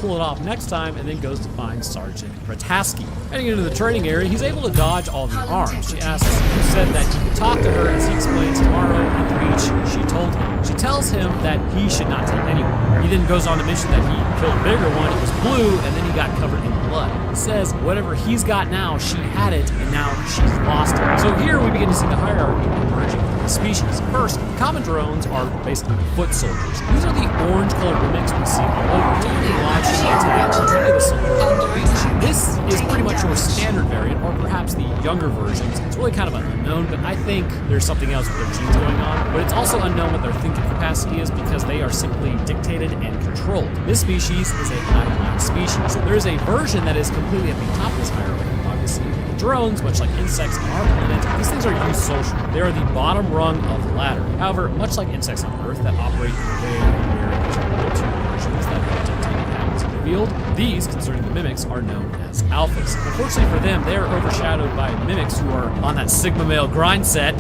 pull it off next time and then goes to find Sergeant Rataski. Heading into the training area, he's able to dodge all the arms. She asks who said that he could talk to her as he explains tomorrow at the beach she told him. She tells him that he should not tell anyone. He then goes on to mention that he killed a bigger one, it was blue, and then he got covered in blood. He says whatever he's got now, she had it, and now she's lost it. So here we begin to see the hierarchy emerging from the species. First, common drones are basically foot soldiers. These are the orange-colored mimics we see all over, typically launching attacks on the soldiers on the beach. This is pretty much your standard variant, or perhaps the younger versions. It's really kind of unknown, but I think there's something else with their genes going on. But it's also unknown what their thinking capacity is because they are simply dictated and controlled. This species is a high-flying species. There is a version that is completely at the top of this hierarchy, obviously. The drones, much like insects on our planet, these things are used socially. They are the bottom rung of the ladder. However, much like insects on Earth that operate in a way where there's two versions that have dictated habits in the field, these, concerning the mimics, are known as alphas. Unfortunately for them, they are overshadowed by mimics who are on that Sigma male grind set.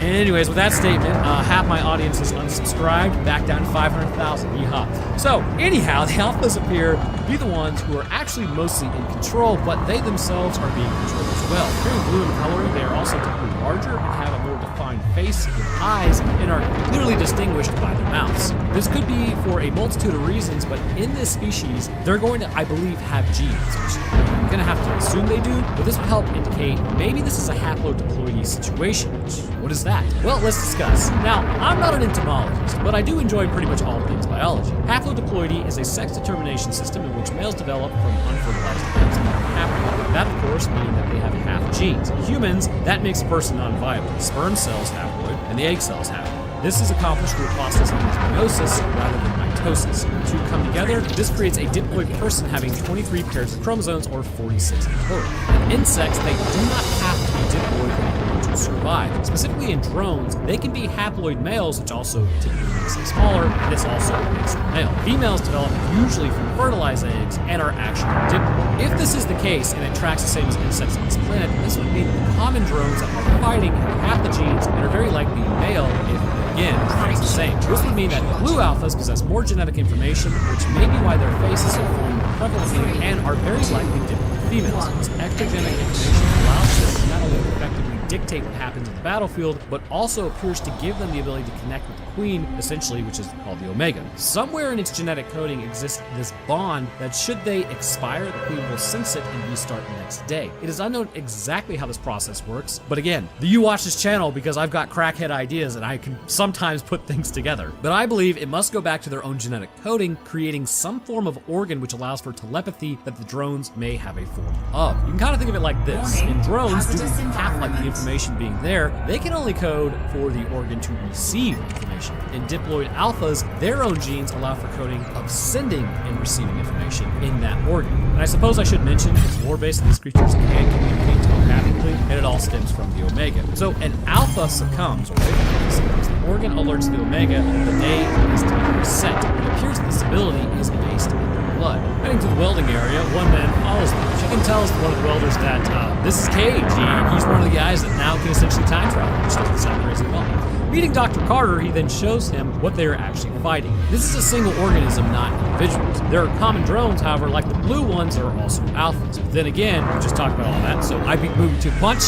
Anyways, with that statement, half my audience is unsubscribed, back down to 500,000, yeehaw. So, anyhow, the alphas appear to be the ones who are actually mostly in control, but they themselves are being controlled as well. Appearing blue in coloring, they are also typically larger and have a more defined face with eyes and are clearly distinguished by their mouths. This could be for a multitude of reasons, but in this species, they're going to, I believe, have genes, which I'm going to have to assume they do, but this will help indicate maybe this is a haplodiploidy situation. What is that? Well, let's discuss. Now, I'm not an entomologist, but I do enjoy pretty much all things biology. Haplodiploidy is a sex determination system in which males develop from unfertilized eggs and are haploid. That, of course, meaning that they have half genes. In humans, that makes a person non-viable. Sperm cells haploid, and the egg cells haploid. This is accomplished through a process known as meiosis rather than mitosis. The two come together, this creates a diploid person having 23 pairs of chromosomes, or 46 in total. In insects, they do not have to be diploid in order to survive. Specifically in drones, they can be haploid males, which also typically makes them smaller, and this also makes them male. Females develop usually from fertilized eggs and are actually diploid. If this is the case, and it tracks the same as insects on this planet, this would mean that the common drones that are fighting have half the genes and are very likely male if again, it's the same. This would mean that blue alphas possess more genetic information, which may be why their faces are formed more prevalently and are very likely different from females. This extra genetic information allows them to not only effectively dictate what happens in the battlefield, but also appears to give them the ability to connect with the queen, essentially, which is called the Omega. Somewhere in its genetic coding exists this bond that should they expire, the queen will sense it and restart the next day. It is unknown exactly how this process works, but again, do you watch this channel because I've got crackhead ideas and I can sometimes put things together. But I believe it must go back to their own genetic coding, creating some form of organ which allows for telepathy that the drones may have a form of. You can kind of think of it like this. In drones, due to the half-life of the information being there, they can only code for the organ to receive information. In diploid alphas, their own genes allow for coding of sending and receiving information in that organ. And I suppose I should mention, it's lore-based, these creatures can communicate telepathically, and it all stems from the Omega. So an alpha succumbs, or if succumbs, the organ alerts the Omega that the day is to be reset. It appears that this ability is based in their blood. Heading to the welding area, one man follows them. She can tell one of the welders that this is Cage. He's one of the guys that now can essentially time travel, which doesn't sound crazy at all. Meeting Dr. Carter, he then shows him what they are actually fighting. This is a single organism, not individuals. There are common drones, however, like the blue ones, are also alphas. Then again, we just talked about all that, so I beat moving to punch.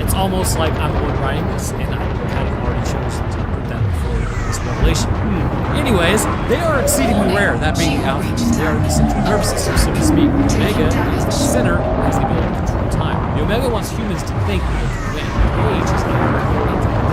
It's almost like I'm the one writing this, and I kind of already chose to put that before this revelation. Anyways, they are exceedingly rare, that being the alphas. They are in the central nervous system, so to speak. The Omega is the center, has the ability to control time. The Omega wants humans to think that they can win. The Age is the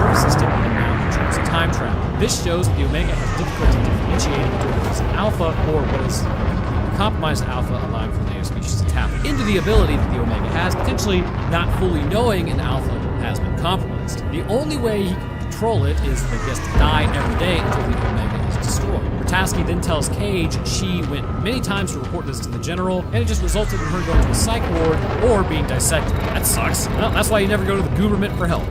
nervous system and now controls time travel. This shows that the Omega has difficulty differentiating between what is an alpha or what is a compromised alpha, allowing for the native species to tap into the ability that the Omega has, potentially not fully knowing an alpha has been compromised. The only way he can control it is that he has to die every day until the Omega is destroyed. Rataski then tells Cage she went many times to report this to the general, and it just resulted in her going to a psych ward or being dissected. That sucks. Well, that's why you never go to the government for help.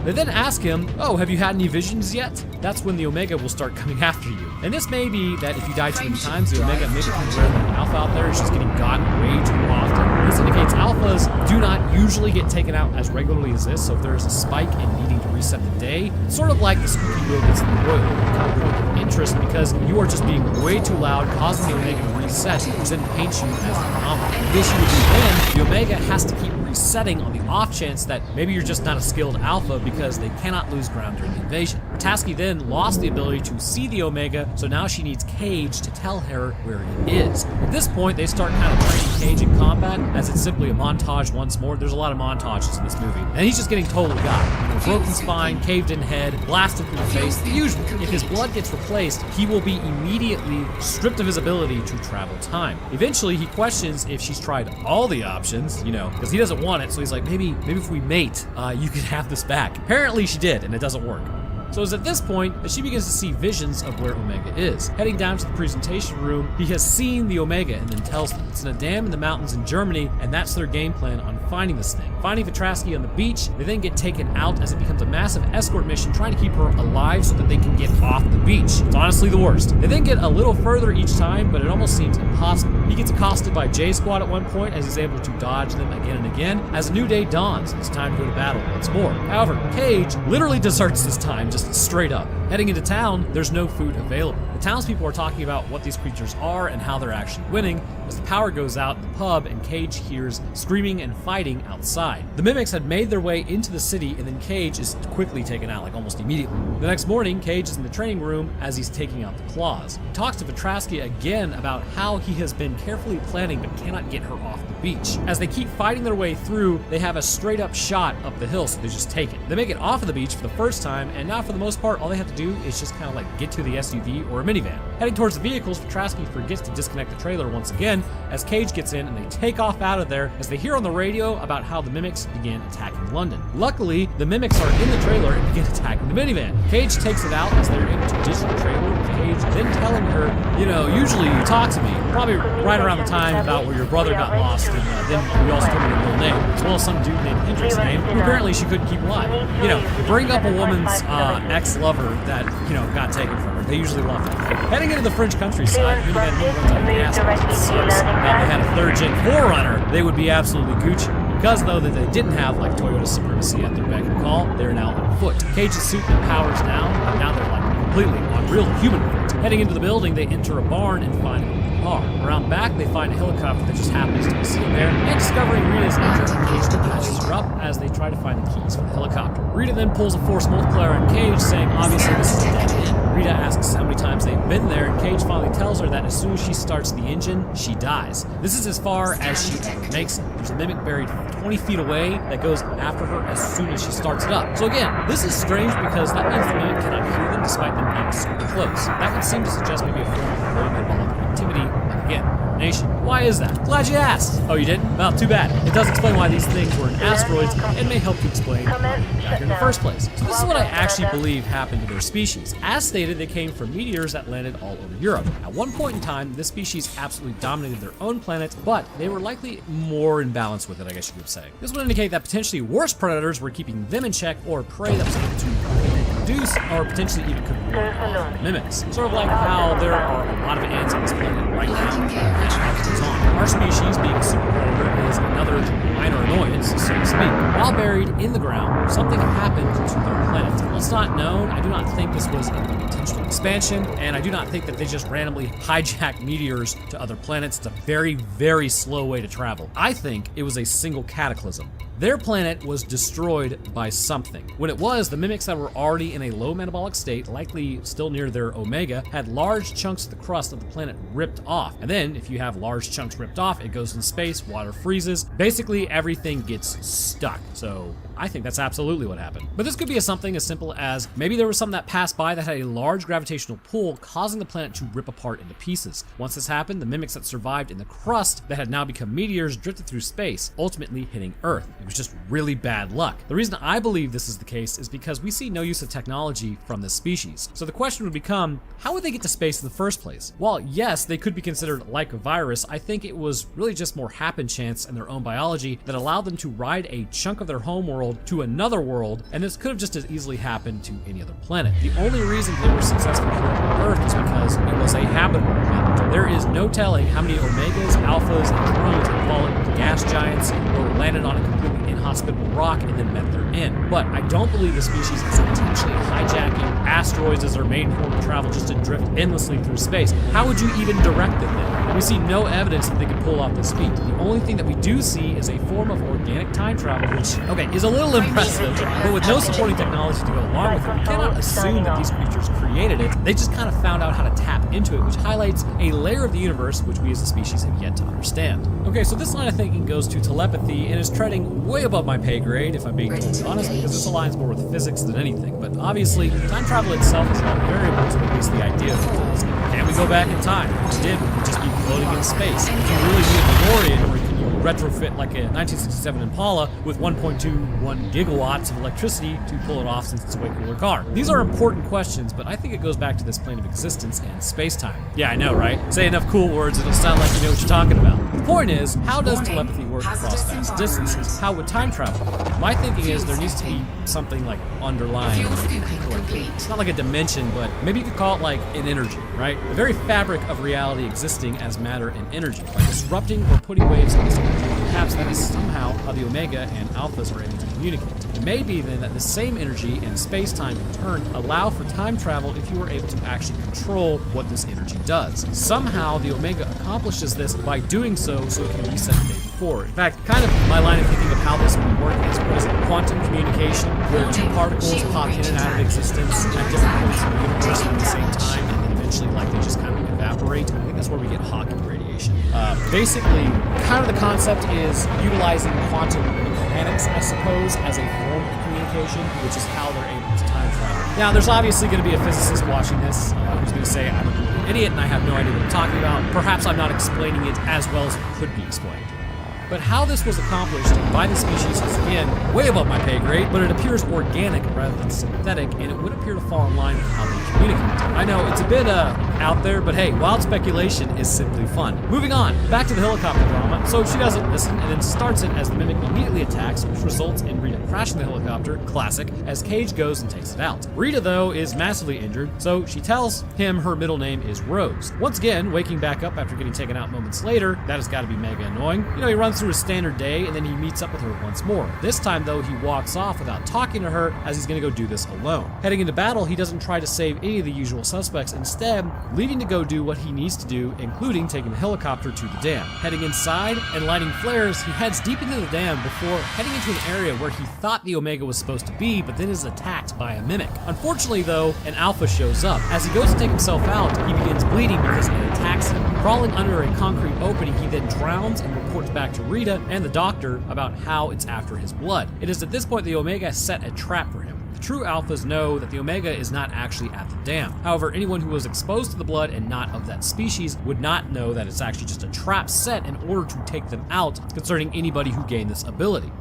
They then ask him, oh, have you had any visions yet? That's when the Omega will start coming after you. And this may be that if you die too many times, the Omega may become aware that an alpha out there is just getting gotten way too often. This indicates alphas do not usually get taken out as regularly as this, so if there is a spike in needing to reset the day. It's sort of like the squeaky wheel gets the oil. You kind of point of interest because you are just being way too loud, causing the Omega to reset, which then paints you as the anomaly. The issue would be then, the Omega has to keep resetting on the off chance that maybe you're just not a skilled Alpha because they cannot lose ground during the invasion. Ratasky then lost the ability to see the Omega, so now she needs Cage to tell her where it is. At this point, they start kind of training Cage in combat, as it's simply a montage once more. There's a lot of montages in this movie, and he's just getting totally got. You know, broken spine, caved in head, blasted through the face, the usual. If his blood gets replaced, he will be immediately stripped of his ability to travel time. Eventually, he questions if she's tried all the options, you know, because he doesn't want it, so he's like, maybe if we mate, you could have this back. Apparently she did, and it doesn't work. So it's at this point that she begins to see visions of where Omega is. Heading down to the presentation room, he has seen the Omega and then tells them it's in a dam in the mountains in Germany, and that's their game plan on finding this thing. Finding Ratasky on the beach, they then get taken out as it becomes a massive escort mission trying to keep her alive so that they can get off the beach. It's honestly the worst. They then get a little further each time, but it almost seems impossible. He gets accosted by J Squad at one point as he's able to dodge them again and again. As a new day dawns, it's time to go to battle once more. However, Cage literally deserts this time, just straight up. Heading into town, there's no food available. The townspeople are talking about what these creatures are and how they're actually winning as the power goes out in the pub and Cage hears screaming and fighting outside. The Mimics had made their way into the city and then Cage is quickly taken out, like almost immediately. The next morning, Cage is in the training room as he's taking out the claws. He talks to Ratasky again about how he has been carefully planning but cannot get her off the beach. As they keep fighting their way through, they have a straight up shot up the hill, so they just take it. They make it off of the beach for the first time, and now for the most part, all they have to do is just kind of like get to the SUV or a minivan. Heading towards the vehicles, Ratasky forgets to disconnect the trailer once again as Cage gets in and they take off out of there as they hear on the radio about how the Mimics began attacking London. Luckily, the Mimics are in the trailer and begin attacking the minivan. Cage takes it out as they're able to ditch the trailer, with Cage then telling her, you know, usually you talk to me, probably right around the time about where your brother got lost, and then you also told me your real name, as well as some dude named Hendrick's name, who apparently she couldn't keep alive. You know, bring up a woman's ex-lover that, you know, got taken from her. They usually love that. Heading into the French countryside, minivan runs on gas, which sucks. Now if they had a third-gen 4Runner, they would be absolutely Gucci. Because, though, that they didn't have, like, Toyota supremacy at their beck and call, they're now on foot. Cage's suit then powers down, and now they're, like, completely on real human foot. Heading into the building, they enter a barn and find a car. Around back, they find a helicopter that just happens to be sitting there, and discovering Rita's injured, Cage patches her up as they try to find the keys for the helicopter. Rita then pulls a force multiplier on Cage, saying, obviously, this is a dead end. Rita asks how many times they've been there, and Cage finally tells her that as soon as she starts the engine, she dies. This is as far as she ever makes it. There's a Mimic buried 20 feet away that goes after her as soon as she starts it up. So again, this is strange because that means the Mimic cannot hear them despite them being super close. That would seem to suggest maybe a form of low metabolic activity, like again, nation. Why is that? Glad you asked. Oh, you didn't? Well, too bad. It does explain why these things were in asteroids and may help to explain how they got here in the first place. So this is what I actually believe happened to their species. As stated, they came from meteors that landed all over Europe. At one point in time, this species absolutely dominated their own planet, but they were likely more in balance with it, I guess you could say. This would indicate that potentially worse predators were keeping them in check, or prey that was able to reproduce, or potentially even could ward off the Mimics. Sort of like how there are a lot of ants on this planet right now. Our species, being a super predator, is another minor annoyance, so to speak. While buried in the ground, something happened to their planet. While it's not known, I do not think this was an intentional expansion, and I do not think that they just randomly hijacked meteors to other planets. It's a very, very slow way to travel. I think it was a single cataclysm. Their planet was destroyed by something. When it was, the Mimics that were already in a low metabolic state, likely still near their Omega, had large chunks of the crust of the planet ripped off. And then, if you have large chunks ripped off, it goes in space, water freezes, basically everything gets stuck. So I think that's absolutely what happened. But this could be something as simple as maybe there was something that passed by that had a large gravitational pull, causing the planet to rip apart into pieces. Once this happened, the Mimics that survived in the crust that had now become meteors drifted through space, ultimately hitting Earth. It was just really bad luck. The reason I believe this is the case is because we see no use of technology from this species. So the question would become, how would they get to space in the first place? While yes, they could be considered like a virus, I think it was really just more happen chance in their own biology that allowed them to ride a chunk of their home world to another world, and this could have just as easily happened to any other planet. The only reason they were successful here on Earth is because it was a habitable planet. There is no telling how many Omegas, Alphas, and drones have fallen into gas giants or landed on a completely inhospitable rock and then met their end. But I don't believe the species is intentionally hijacking asteroids as their main form of travel just to drift endlessly through space. How would you even direct them then? We see no evidence that they could pull off this feat. The only thing that we do see is a form of organic time travel, which, okay, is a little impressive, but with no supporting technology to go along with it, we cannot assume that these creatures created it. They just kind of found out how to tap into it, which highlights a layer of the universe which we as a species have yet to understand. Okay, so this line of thinking goes to telepathy and is treading way above my pay grade, if I'm being totally honest, because this aligns more with physics than anything. But obviously, time travel itself is not variable to at least the idea of it. Can we go back in time? If we did, we could just be floating in space. If you really need a DeLorean, or can you retrofit like a 1967 Impala with 1.21 gigawatts of electricity to pull it off since it's a way cooler car? These are important questions, but I think it goes back to this plane of existence and space-time. Yeah, I know, right? Say enough cool words, it'll sound like you know what you're talking about. The point is, how does telepathy work across vast distances? How would time travel work? My thinking is there needs to be something like underlying. It's not like a dimension, but maybe you could call it like an energy, right? The very fabric of reality existing as matter and energy, by disrupting or putting waves on this energy. Perhaps that is somehow how the Omega and Alphas are able to communicate. It may be then that the same energy and space-time in turn allow for time travel if you were able to actually control what this energy does. Somehow the Omega accomplishes this by doing so it can reset the day before. In fact, kind of my line of thinking of how this would work is, what is it, quantum communication, where two particles pop in and out of existence at different points in the universe at the same time, and then eventually like they just kind of evaporate. I think that's where we get Hawking radiation. Basically, kind of the concept is utilizing quantum mechanics, I suppose, as a form of communication, which is how they're able to time travel. Now, there's obviously going to be a physicist watching this who's going to say I'm an idiot and I have no idea what I'm talking about. Perhaps I'm not explaining it as well as it could be explained. But how this was accomplished by the species is, again, way above my pay grade, but it appears organic rather than synthetic, and it would appear to fall in line with how they communicate. I know, it's a bit out there, but hey, wild speculation is simply fun. Moving on, back to the helicopter drama. So she doesn't listen, and then starts it as the Mimic immediately attacks, which results in Rita crashing the helicopter, classic, as Cage goes and takes it out. Rita, though, is massively injured, so she tells him her middle name is Rose. Once again, waking back up after getting taken out moments later, that has got to be mega annoying. You know, he runs through a standard day, and then he meets up with her once more. This time, though, he walks off without talking to her, as he's going to go do this alone. Heading into battle, he doesn't try to save any of the usual suspects, instead leaving to go do what he needs to do, including taking the helicopter to the dam. Heading inside and lighting flares, he heads deep into the dam before heading into an area where he thought the Omega was supposed to be, but then is attacked by a Mimic. Unfortunately, though, an Alpha shows up. As he goes to take himself out, he begins bleeding because it attacks him. Crawling under a concrete opening, he then drowns and reports back to Rita and the doctor about how it's after his blood. It is at this point the Omega set a trap for him. The true Alphas know that the Omega is not actually at the dam. However, anyone who was exposed to the blood and not of that species would not know that it's actually just a trap set in order to take them out, concerning anybody who gained this ability.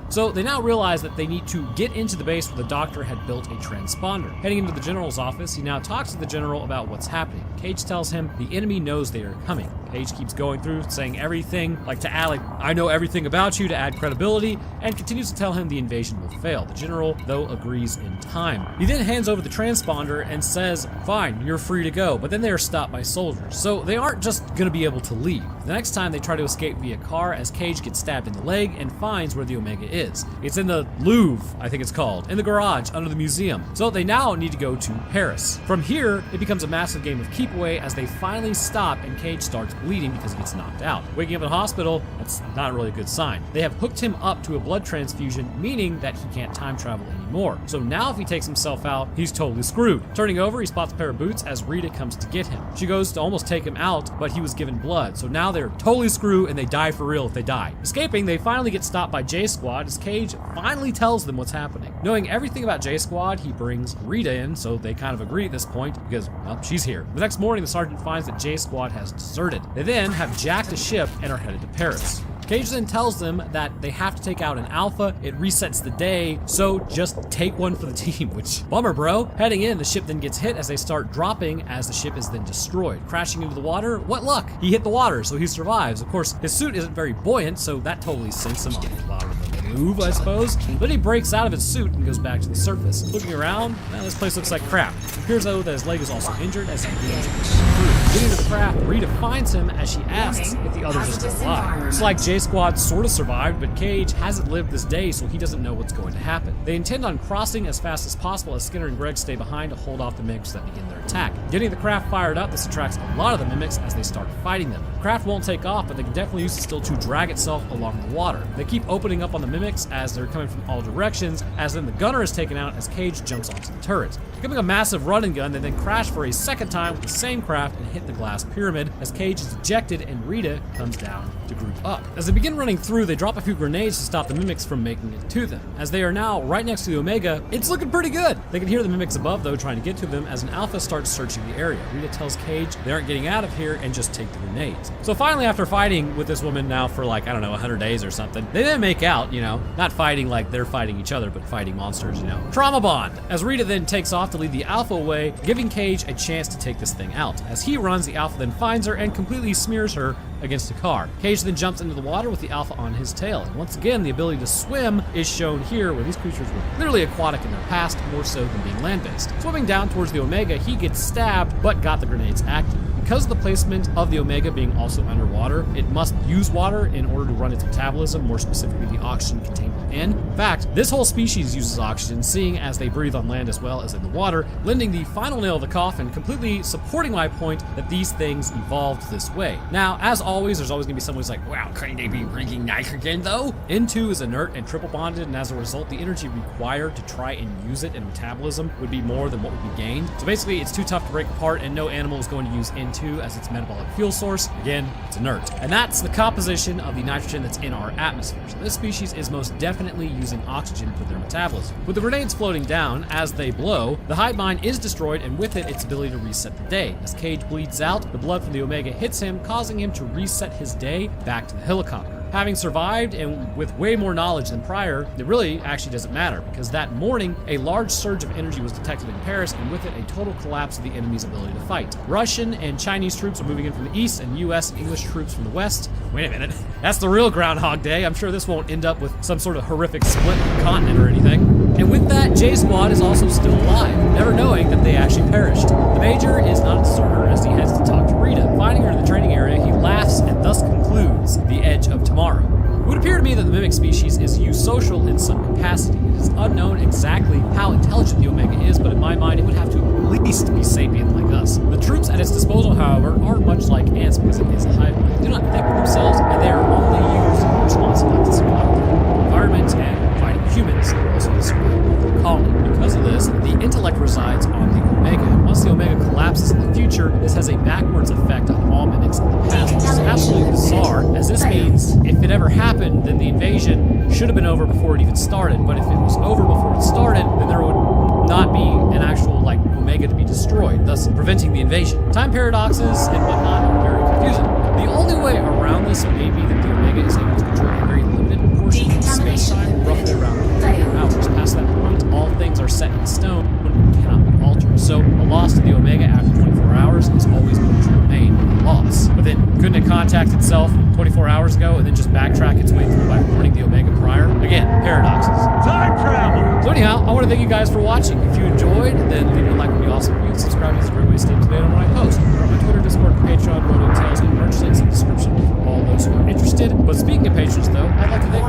So they now realize that they need to get into the base where the doctor had built a transponder. Heading into the general's office, he now talks to the general about what's happening. Cage tells him the enemy knows they are coming. Cage keeps going through, saying everything, like to add, I know everything about you, to add credibility, and continues to tell him the invasion will fail. The general, though, agrees in time. He then hands over the transponder and says, fine, you're free to go, but then they are stopped by soldiers. So they aren't just gonna be able to leave. The next time they try to escape via car, as Cage gets stabbed in the leg and finds where the Omega is. It's in the Louvre, I think it's called, in the garage under the museum. So they now need to go to Paris. From here, it becomes a massive game of keep away as they finally stop and Cage starts bleeding because he gets knocked out. Waking up in a hospital, that's not really a good sign. They have hooked him up to a blood transfusion, meaning that he can't time travel anymore. So now if he takes himself out, he's totally screwed. Turning over, he spots a pair of boots as Rita comes to get him. She goes to almost take him out, but he was given blood. So now they're totally screwed and they die for real if they die. Escaping, they finally get stopped by J-Squad as Cage finally tells them what's happening. Knowing everything about J-Squad, he brings Rita in, so they kind of agree at this point because, well, she's here. The next morning, the sergeant finds that J-Squad has deserted. They then have jacked a ship and are headed to Paris. Cage then tells them that they have to take out an Alpha, it resets the day, so just take one for the team, which, bummer bro. Heading in, the ship then gets hit as they start dropping as the ship is then destroyed. Crashing into the water, what luck? He hit the water, so he survives. Of course, his suit isn't very buoyant, so that totally sinks him on the bottom of the move, I suppose. But he breaks out of his suit and goes back to the surface. Looking around, this place looks like crap. It appears though that his leg is also injured as he begins to improve. Getting to the craft, Rita finds him as she asks if the others are still alive. It's like J-Squad sort of survived, but Cage hasn't lived this day, so he doesn't know what's going to happen. They intend on crossing as fast as possible as Skinner and Greg stay behind to hold off the mimics that begin their attack. Getting the craft fired up, this attracts a lot of the mimics as they start fighting them. The craft won't take off, but they can definitely use the still to drag itself along the water. They keep opening up on the mimics as they're coming from all directions, as then the gunner is taken out as Cage jumps onto the turret. Becoming a massive run and gun, they then crash for a second time with the same craft and hit the glass pyramid as Cage is ejected and Rita comes down to group up. As they begin running through, they drop a few grenades to stop the mimics from making it to them. As they are now right next to the Omega, it's looking pretty good. They can hear the mimics above though trying to get to them as an Alpha starts searching the area. Rita tells Cage they aren't getting out of here and just take the grenades. So finally, after fighting with this woman now for like, I don't know, 100 days or something, they then make out, not fighting like they're fighting each other, but fighting monsters, Trauma bond. As Rita then takes off to lead the Alpha away, giving Cage a chance to take this thing out. As he runs, the Alpha then finds her and completely smears her against a car. Cage then jumps into the water with the Alpha on his tail. And once again, the ability to swim is shown here, where these creatures were literally aquatic in their past, more so than being land-based. Swimming down towards the Omega, he gets stabbed, but got the grenades active. Because of the placement of the Omega being also underwater, it must use water in order to run its metabolism, more specifically the oxygen contained within. In fact, this whole species uses oxygen, seeing as they breathe on land as well as in the water, lending the final nail of the coffin, completely supporting my point that these things evolved this way. Now, as always, there's always going to be someone who's like, wow, couldn't they be breathing nitrogen though? N2 is inert and triple bonded, and as a result, the energy required to try and use it in metabolism would be more than what would be gained. So basically, it's too tough to break apart, and no animal is going to use N2 as its metabolic fuel source. Again, it's inert. And that's the composition of the nitrogen that's in our atmosphere. So this species is most definitely using oxygen for their metabolism. With the grenades floating down, as they blow, the hive mind is destroyed, and with it, its ability to reset the day. As Cage bleeds out, the blood from the Omega hits him, causing him to reset his day back to the helicopter. Having survived and with way more knowledge than prior, it really actually doesn't matter, because that morning, a large surge of energy was detected in Paris, and with it, a total collapse of the enemy's ability to fight. Russian and Chinese troops are moving in from the east, and US and English troops from the west. Wait a minute, that's the real Groundhog Day. I'm sure this won't end up with some sort of horrific split of the continent or anything. And with that, J-Squad is also still alive, never knowing that they actually perished. The Major is not a deserter as he heads to talk to Rita. Finding her in the training area, he laughs and thus concludes the Edge of Tomorrow. It would appear to me that the mimic species is eusocial in some capacity. It is unknown exactly how intelligent the Omega is, but in my mind, it would have to at least be sapient like us. The troops at its disposal, however, are much like ants because it is a hive mind. They do not think for themselves, and they are only used in response to the survival of the environment and fighting humans, also the survival of the colony. Because of this, the intellect resides on the Omega. Once the Omega collapses in the future, this has a backwards effect on all mimics in the past, which is absolutely bizarre, as this means if it ever happened, then the invasion should have been over before it even started. But if it was over before it started, then there would not be an actual, Omega to be destroyed, thus preventing the invasion. Time paradoxes and whatnot are very confusing. The only way around this may be that the Omega is able to control a very limited portion of space-time, roughly around 24 hours. Past that point, all things are set in stone and cannot be altered. So a loss to the Omega after 24 hours is always going to remain a loss. But then, couldn't it contact itself 24 hours ago and then just backtrack its way through by warning the Omega prior? Again, paradoxes. Time travel! So anyhow, I want to thank you guys for watching. If you enjoyed, then leave a like would be awesome. You can subscribe is a great way to stay up to date on when I post. We're on my Twitter, Discord, Patreon, road details, and merch links in the description for all those who are interested. But speaking of patrons, though, I'd like to thank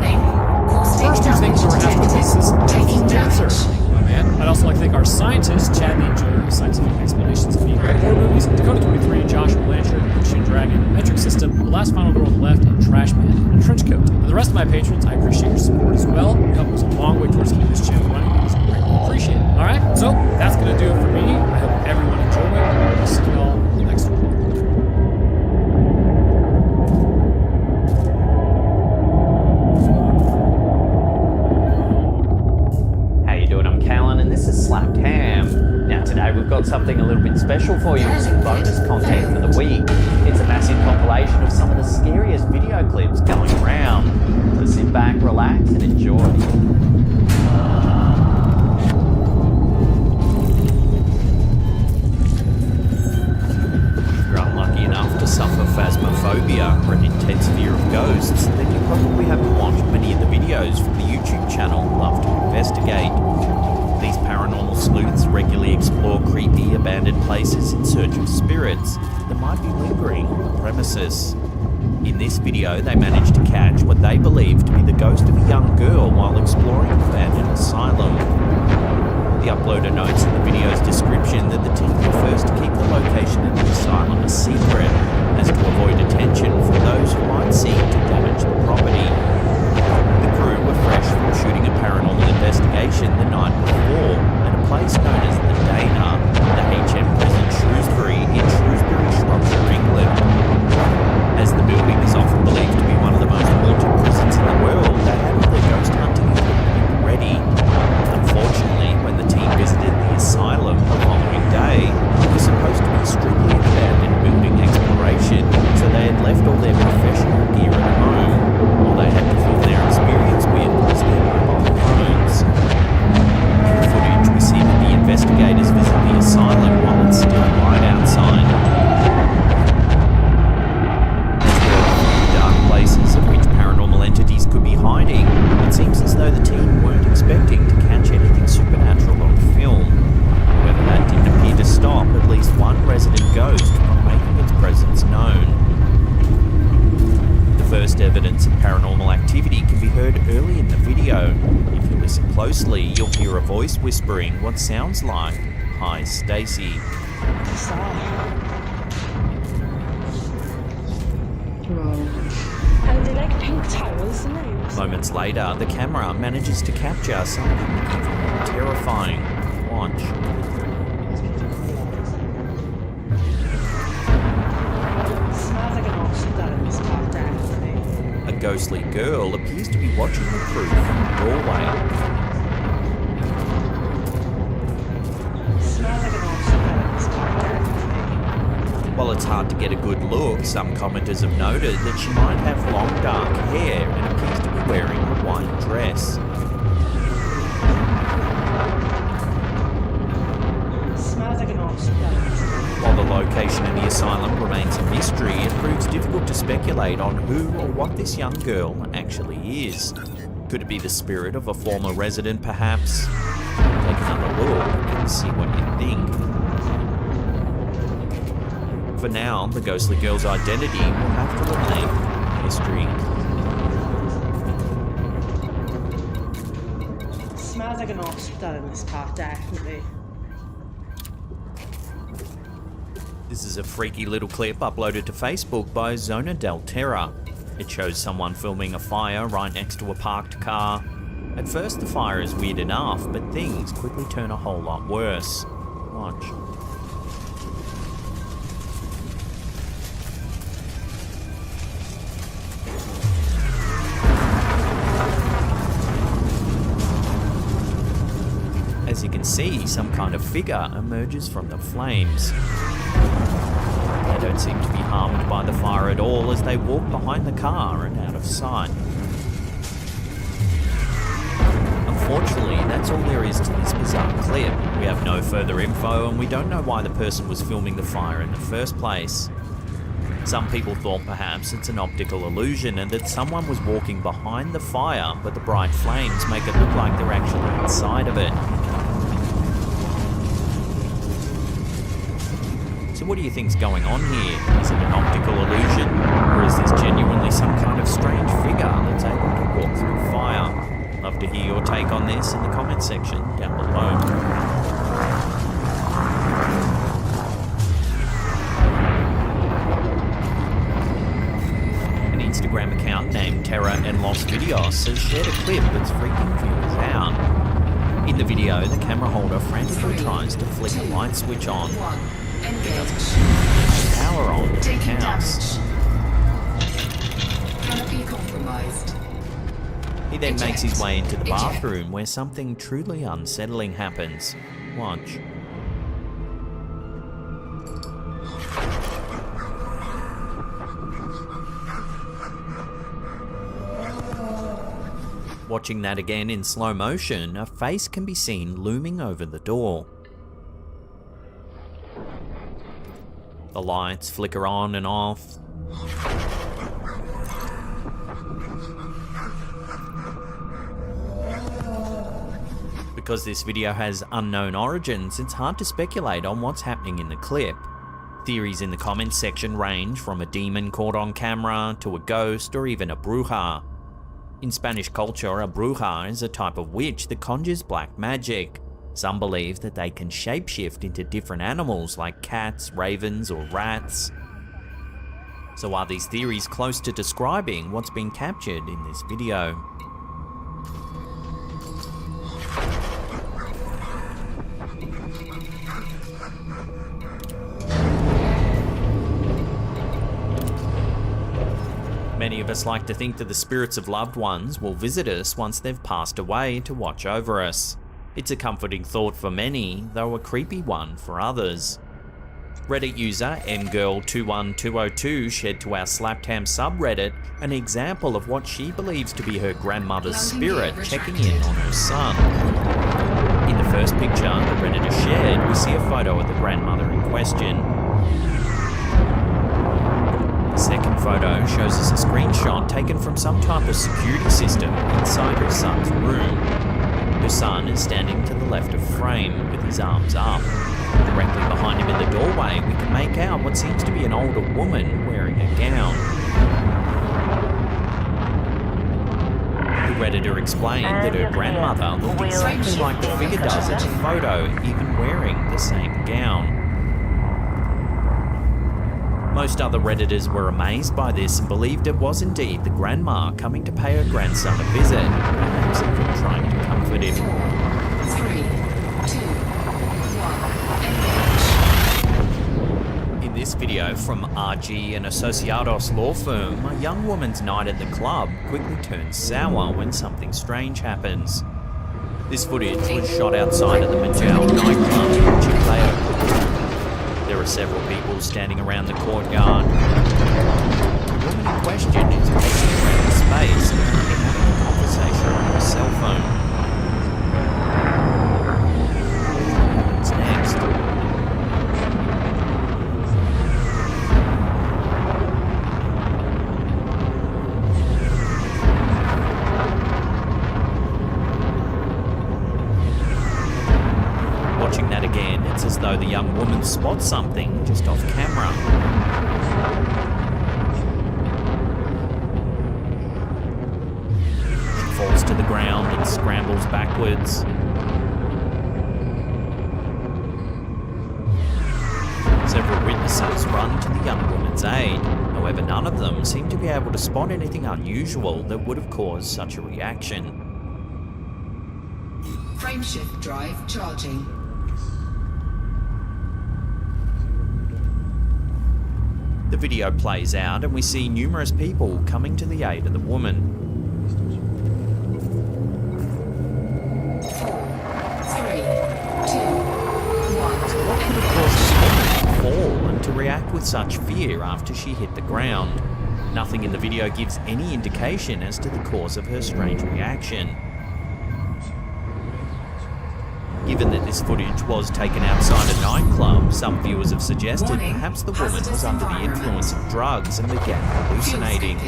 first two things who are astrophysicists, dancer. Man. I'd also like to thank our scientists, Chad the Enjoyer of Scientific Explanations of Being Horror Movies, Dakota23, Joshua Blanchard, Ocean Dragon, Metric System, The Last Final Girl on the Left, and Trash Man in a Trench Coat. And the rest of my patrons, I appreciate your support as well. Your help goes a long way towards keeping this channel running, because I greatly appreciate it. Alright, so that's going to do it for me. I hope everyone enjoyed. I'll see you all in the next one. Slapped Ham. Now today we've got something a little bit special for you, some bonus content for the week. It's a massive compilation of some of the scariest video clips going around. So sit back, relax and enjoy. If you're unlucky enough to suffer phasmophobia or an intense fear of ghosts, then you probably haven't watched many of the videos from the YouTube channel Love to Investigate. These paranormal sleuths regularly explore creepy, abandoned places in search of spirits that might be lingering on the premises. In this video, they managed to catch what they believe to be the ghost of a young girl while exploring an abandoned asylum. The uploader notes in the video's description that the team prefers to keep the location of the asylum a secret, as to avoid attention from those who might seek to damage the property. The crew were fresh from shooting a paranormal investigation the night before at a place known as the Dana, the HM prison Shrewsbury in Shrewsbury, Shropshire, England. As the building is often believed to be one of the most haunted prisons in the world, they had all their ghost hunting equipment ready. Unfortunately, when the team visited the asylum the following day, it was supposed to be strictly an abandoned building exploration, so they had left all their professional gear at home. All they had to film their experience with was their mobile phones. In the footage, we see that the investigators visit the asylum while it's still light outside. As there are a few dark places in which paranormal entities could be hiding, it seems as though the team weren't expecting to catch anything supernatural on film. However, that didn't appear to stop at least one resident ghost from making its presence known. The first evidence of paranormal activity can be heard early in the video. If you listen closely, you'll hear a voice whispering what sounds like, "Hi, Stacy." And they like pink towels and things. Moments later, the camera manages to capture something even more terrifying. Watch. Smells like an option that in this car, definitely. A ghostly girl appears to be watching the crew from the doorway. Smells like an option that in this car, definitely. While it's hard to get a good look, some commenters have noted that she might have long dark hair and appears to be wearing a white dress. Smells like an option that in this car. While the location of the asylum remains a mystery, it proves difficult to speculate on who or what this young girl actually is. Could it be the spirit of a former resident, perhaps? Take another look and see what you think. For now, the ghostly girl's identity will have to remain a mystery. Smells like an option that in this car, definitely. This is a freaky little clip uploaded to Facebook by Zona del Terra. It shows someone filming a fire right next to a parked car. At first the fire is weird enough, but things quickly turn a whole lot worse. Watch. As you can see, some kind of figure emerges from the flames. They don't seem to be harmed by the fire at all as they walk behind the car and out of sight. Unfortunately, that's all there is to this bizarre clip. We have no further info and we don't know why the person was filming the fire in the first place. Some people thought perhaps it's an optical illusion and that someone was walking behind the fire, but the bright flames make it look like they're actually inside of it. So what do you think's going on here? Is it an optical illusion? Or is this genuinely some kind of strange figure that's able to walk through fire? Love to hear your take on this in the comment section down below. An Instagram account named Terra and Los Videos has shared a clip that's freaking viewers out. In the video, the camera holder frantically tries to flick a light switch on. Power on the house. He then makes his way into the bathroom where something truly unsettling happens. Watch. Watching that again in slow motion, a face can be seen looming over the door. The lights flicker on and off. The Because this video has unknown origins, it's hard to speculate on what's happening in the clip. Theories in the comments section range from a demon caught on camera to a ghost or even a bruja. In Spanish culture, a bruja is a type of witch that conjures black magic. Some believe that they can shapeshift into different animals like cats, ravens, or rats. So are these theories close to describing what's been captured in this video? Many of us like to think that the spirits of loved ones will visit us once they've passed away to watch over us. It's a comforting thought for many, though a creepy one for others. Reddit user mgirl21202 shared to our Slaptam subreddit an example of what she believes to be her grandmother's spirit checking in on her son. In the first picture the Redditor shared, we see a photo of the grandmother in question. The second photo shows us a screenshot taken from some type of security system inside her son's room. Her son is standing to the left of frame with his arms up. Directly behind him in the doorway, we can make out what seems to be an older woman wearing a gown. The Redditor explained that her grandmother looked exactly like the figure does in the photo, even wearing the same gown. Most other Redditors were amazed by this and believed it was indeed the grandma coming to pay her grandson a visit, perhaps even trying to comfort him. 3, 2, 1, engage. In this video from RG and Asociados law firm, a young woman's night at the club quickly turns sour when something strange happens. This footage was shot outside of the Majau nightclub in Chiclayo. There are several people standing around the courtyard. The woman in question is pacing around the space and apparently having a conversation on her cell phone. What's next? Watching that again, it's as though the young woman spots something just off camera. She falls to the ground and scrambles backwards. Several witnesses run to the young woman's aid. However, none of them seem to be able to spot anything unusual that would have caused such a reaction. Frameshift drive charging. The video plays out and we see numerous people coming to the aid of the woman. 4, 3, 2, 1. What could have caused this woman to fall and to react with such fear after she hit the ground? Nothing in the video gives any indication as to the cause of her strange reaction. Given that this footage was taken outside a nightclub, some viewers have suggested perhaps the woman was under the influence of drugs and began hallucinating.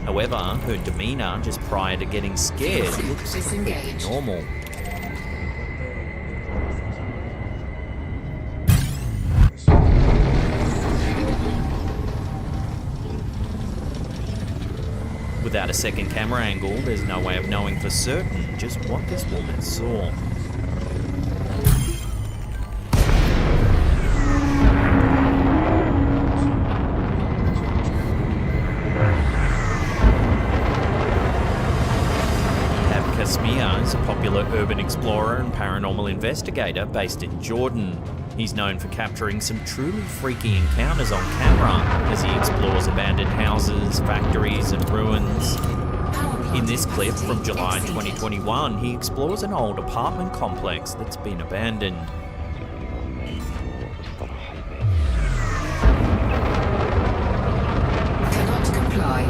However, her demeanour just prior to getting scared looks completely normal. Without a second camera angle, there's no way of knowing for certain just what this woman saw. Kasmia is a popular urban explorer and paranormal investigator based in Jordan. He's known for capturing some truly freaky encounters on camera as he explores abandoned houses, factories and ruins. In this clip from July 2021, he explores an old apartment complex that's been abandoned. Cannot comply.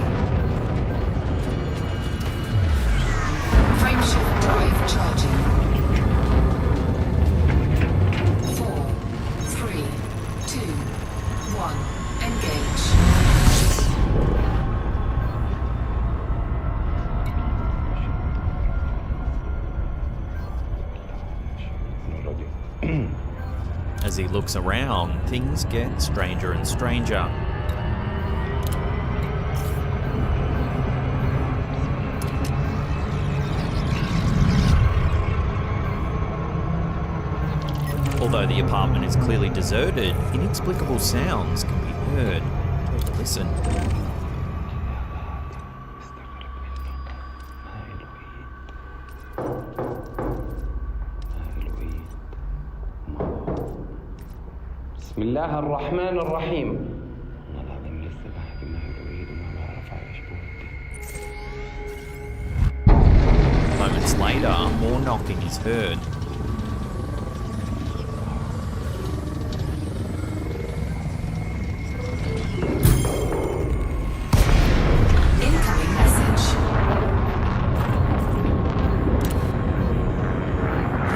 Frameshift drive charging. 4, 3, 2, 1. Engage. As he looks around, things get stranger and stranger. Although the apartment is clearly deserted, inexplicable sounds can be heard. Take a listen. بسم الله الرحمن الرحيم. والله العظيم لسه بحكي مع الوحيد وما بعرف ايش بودي. Moments later, more knocking is heard. Incoming message.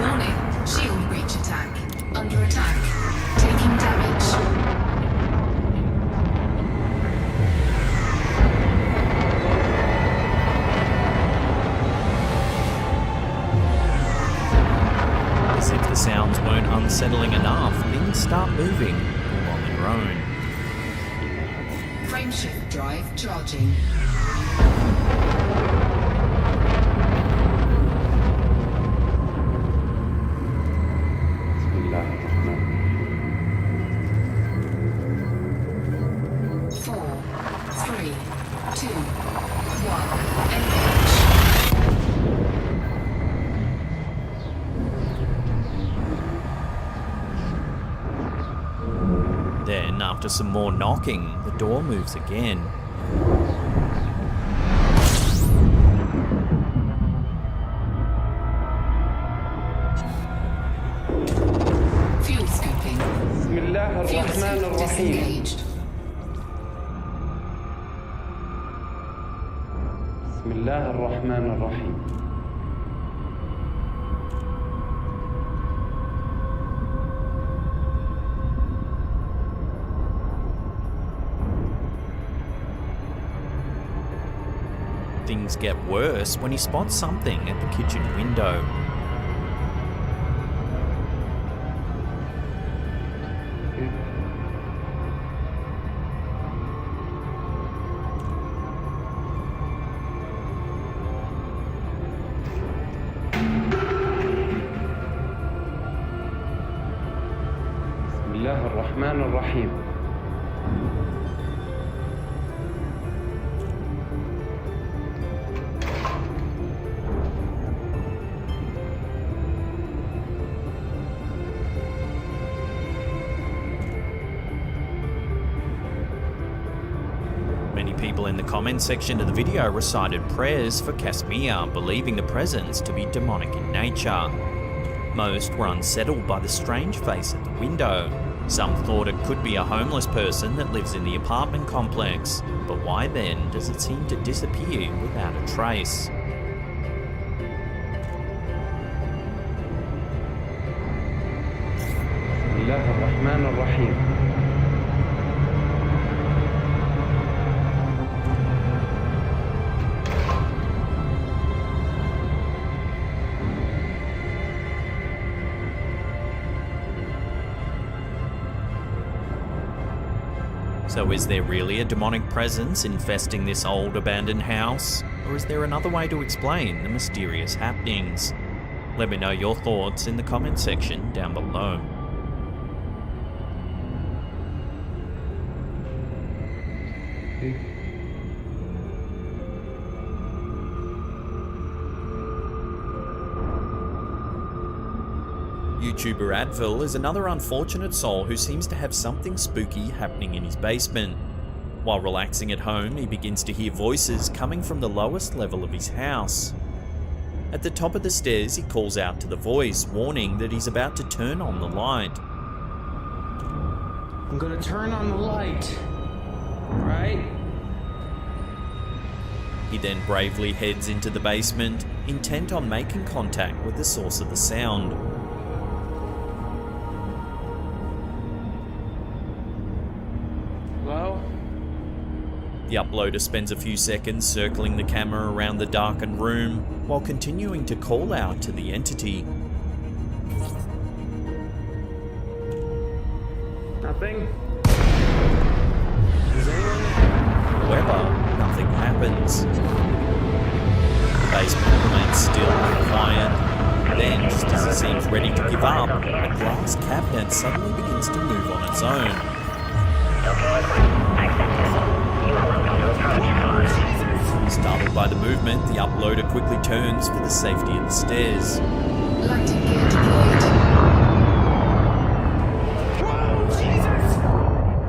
Warning. Shield breach attack. Under attack. Taking damage. As if the sounds weren't unsettling enough, things start moving all on their own. Frameshift drive charging. بسم الله الرحمن الرحيم. 4, 3, 2, 1. Engage. Then, after some more knocking, the door moves again. Fuel scooping. بسم الله Fuel الرحمن scoop الرحيم. disengaged. بسم الله الرحمن الرحيم. Things get worse when he spots something at the kitchen window. بسم الله الرحمن الرحيم. Many people in the comment section of the video recited prayers for Casimir, believing the presence to be demonic in nature. Most were unsettled by the strange face at the window. Some thought it could be a homeless person that lives in the apartment complex, but why then does it seem to disappear without a trace? بسم الله الرحمن الرحيم. So is there really a demonic presence infesting this old abandoned house? Or is there another way to explain the mysterious happenings? Let me know your thoughts in the comment section down below. YouTuber Advil is another unfortunate soul who seems to have something spooky happening in his basement. While relaxing at home, he begins to hear voices coming from the lowest level of his house. At the top of the stairs, he calls out to the voice, warning that he's about to turn on the light. I'm gonna turn on the light. Right? He then bravely heads into the basement, intent on making contact with the source of the sound. Hello? The uploader spends a few seconds circling the camera around the darkened room while continuing to call out to the entity. Nothing? However, nothing happens. The basement remains still and quiet. Then, just as it seems ready to give up, a glass cabinet suddenly begins to move on its own. Startled by the movement, the uploader quickly turns for the safety of the stairs. Lighting gear deployed.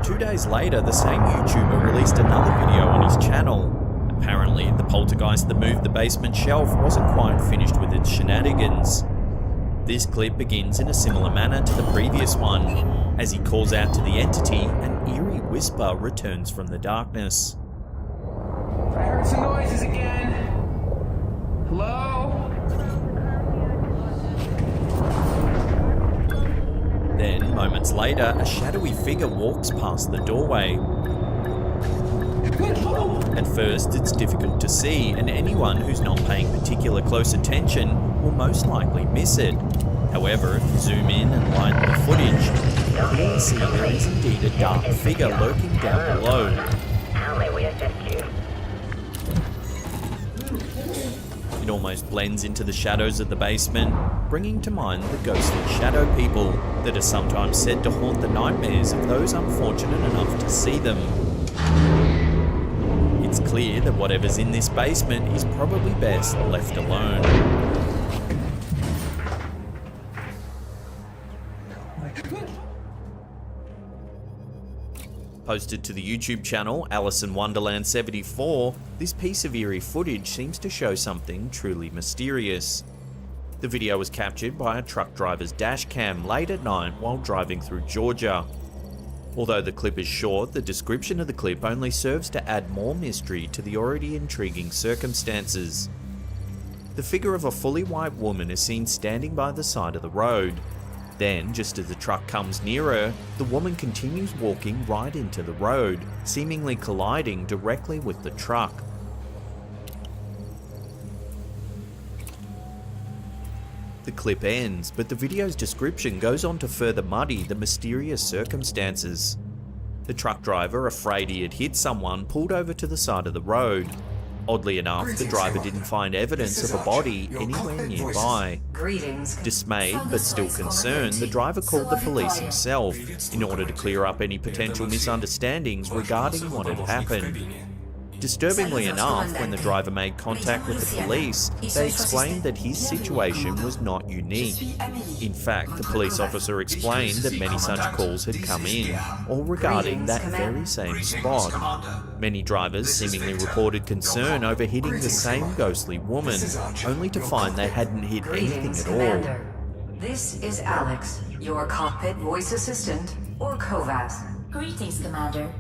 2 days later, the same YouTuber released another video on his channel. Apparently, the poltergeist that moved the basement shelf wasn't quite finished with its shenanigans. This clip begins in a similar manner to the previous one. As he calls out to the entity, an eerie whisper returns from the darkness. I heard some noises again. Hello? Then, moments later, a shadowy figure walks past the doorway. At first, it's difficult to see, and anyone who's not paying particular close attention will most likely miss it. However, if you zoom in and lighten the footage, you can clearly see there is indeed a dark figure lurking down below. It almost blends into the shadows of the basement, bringing to mind the ghostly shadow people that are sometimes said to haunt the nightmares of those unfortunate enough to see them. It's clear that whatever's in this basement is probably best left alone. Posted to the YouTube channel Alice in Wonderland 74, this piece of eerie footage seems to show something truly mysterious. The video was captured by a truck driver's dash cam late at night while driving through Georgia. Although the clip is short, the description of the clip only serves to add more mystery to the already intriguing circumstances. The figure of a fully white woman is seen standing by the side of the road. Then, just as the truck comes nearer, the woman continues walking right into the road, seemingly colliding directly with the truck. The clip ends, but the video's description goes on to further muddy the mysterious circumstances. The truck driver, afraid he had hit someone, pulled over to the side of the road. Oddly enough, the driver didn't find evidence of a body anywhere nearby. Dismayed but still concerned, the driver called the police himself in order to clear up any potential misunderstandings regarding what had happened. Disturbingly enough, when the driver made contact with the police, they explained that his situation was not unique. In fact, the police officer explained that many such calls had come in, all regarding that very same spot. Many drivers seemingly reported concern over hitting the same ghostly woman, only to find they hadn't hit anything at all. This is Alex, your cockpit voice assistant, or COVAS. Greetings, Commander.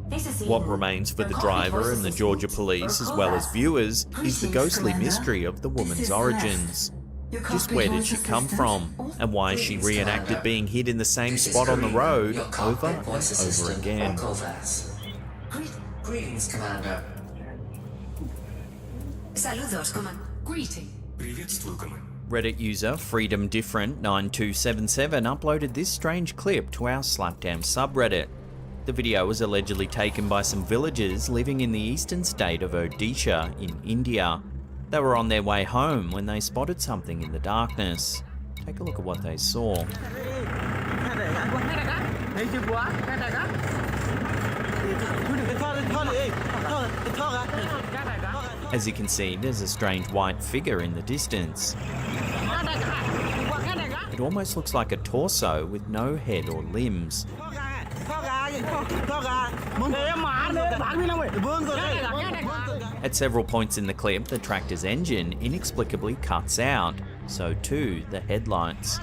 This is What remains for the driver and the Georgia police, as well as viewers, is the ghostly mystery of the woman's origins. Just where did she come from, and why she reenacted being hit in the same spot on the road over and over again. Greetings, Commander. Saludos, Commander. Greeting. Reddit user FreedomDifferent9277 uploaded this strange clip to our Slapdam subreddit. The video was allegedly taken by some villagers living in the eastern state of Odisha in India. They were on their way home when they spotted something in the darkness. Take a look at what they saw. As you can see, there's a strange white figure in the distance. It almost looks like a torso with no head or limbs. At several points in the clip, the tractor's engine inexplicably cuts out. So too, the headlights.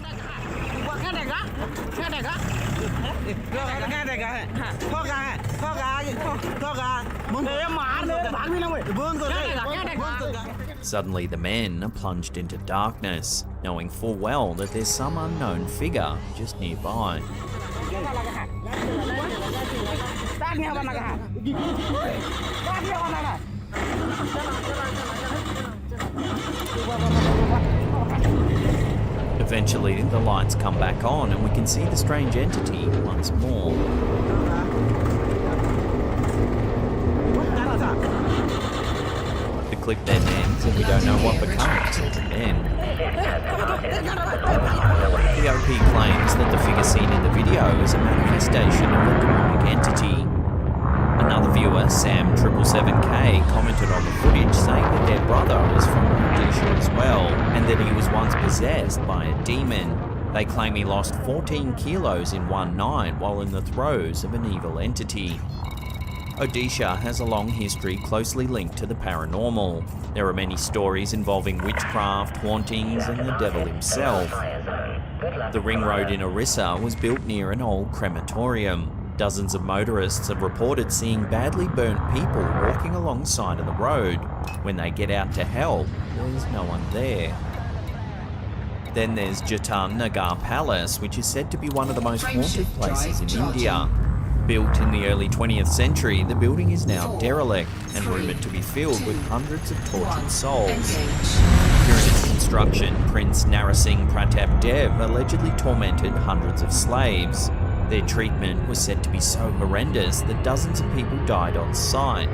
Suddenly the men are plunged into darkness, knowing full well that there's some unknown figure just nearby. Eventually, the lights come back on and we can see the strange entity once more. The clip then ends and we don't know what becomes of the men. The OP claims that the figure seen in the video is a manifestation of a demonic entity. Another viewer, Sam777K, commented on the footage saying that their brother is from Rhodesia as well, and that he was once possessed by a demon. They claim he lost 14 kilos in one night while in the throes of an evil entity. Odisha has a long history closely linked to the paranormal. There are many stories involving witchcraft, hauntings, and the devil himself. The ring road in Orissa was built near an old crematorium. Dozens of motorists have reported seeing badly burnt people walking alongside of the road. When they get out to help, there's no one there. Then there's Jatan Nagar Palace, which is said to be one of the most haunted places in India. Built in the early 20th century, the building is now derelict and rumoured to be filled with hundreds of tortured souls. During its construction, Prince Narasingh Pratap Dev allegedly tormented hundreds of slaves. Their treatment was said to be so horrendous that dozens of people died on sight.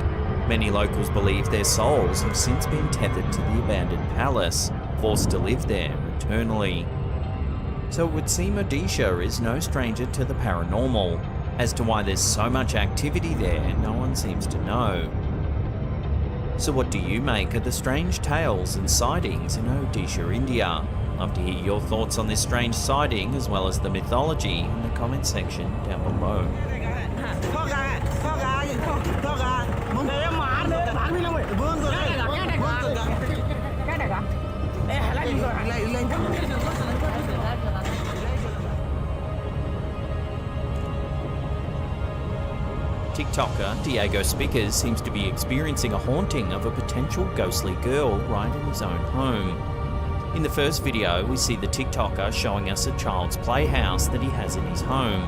Many locals believe their souls have since been tethered to the abandoned palace, forced to live there eternally. So it would seem Odisha is no stranger to the paranormal. As to why there's so much activity there, no one seems to know. So what do you make of the strange tales and sightings in Odisha, India? Love to hear your thoughts on this strange sighting as well as the mythology in the comment section down below. TikToker Diego Speakers seems to be experiencing a haunting of a potential ghostly girl right in his own home. In the first video, we see the TikToker showing us a child's playhouse that he has in his home.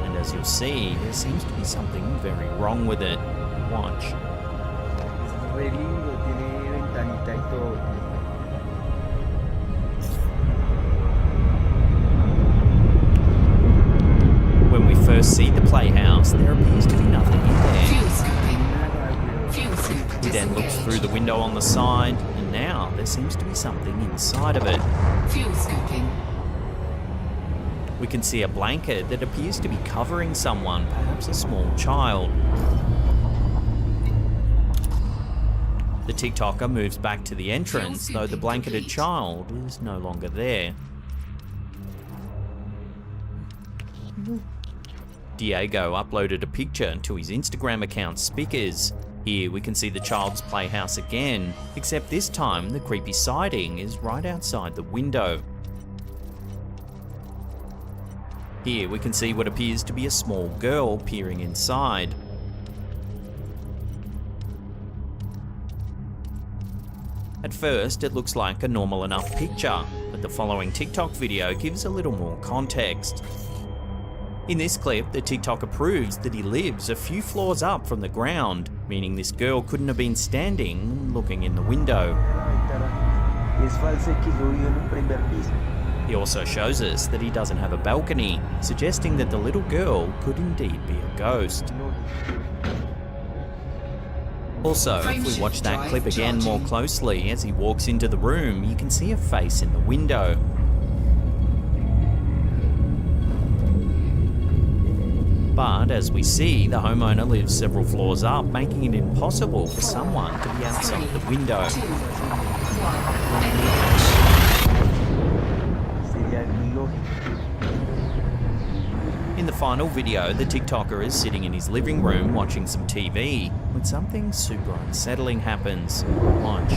And as you'll see, there seems to be something very wrong with it. Watch. When we first see the playhouse, there appears to be nothing in there. Fuel scooping. Fuel scoop. He then looks through the window on the side, and now there seems to be something inside of it. Fuel scooping. We can see a blanket that appears to be covering someone, perhaps a small child. The TikToker moves back to the entrance, though the blanketed child is no longer there. Diego uploaded a picture to his Instagram account Speakers. Here we can see the child's playhouse again, except this time the creepy sighting is right outside the window. Here we can see what appears to be a small girl peering inside. At first it looks like a normal enough picture, but the following TikTok video gives a little more context. In this clip, the TikToker proves that he lives a few floors up from the ground, meaning this girl couldn't have been standing looking in the window. He also shows us that he doesn't have a balcony, suggesting that the little girl could indeed be a ghost. Also, if we watch that clip again more closely, as he walks into the room, you can see a face in the window. But as we see, the homeowner lives several floors up, making it impossible for someone to be outside the window. In the final video, the TikToker is sitting in his living room watching some TV when something super unsettling happens. Watch.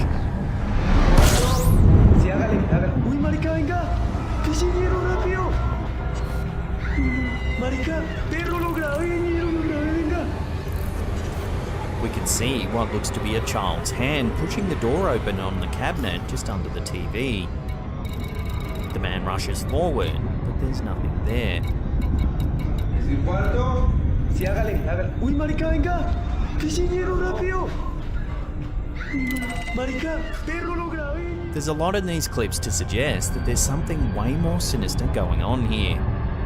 We can see what looks to be a child's hand pushing the door open on the cabinet just under the TV. The man rushes forward, but there's nothing there. There's a lot in these clips to suggest that there's something way more sinister going on here.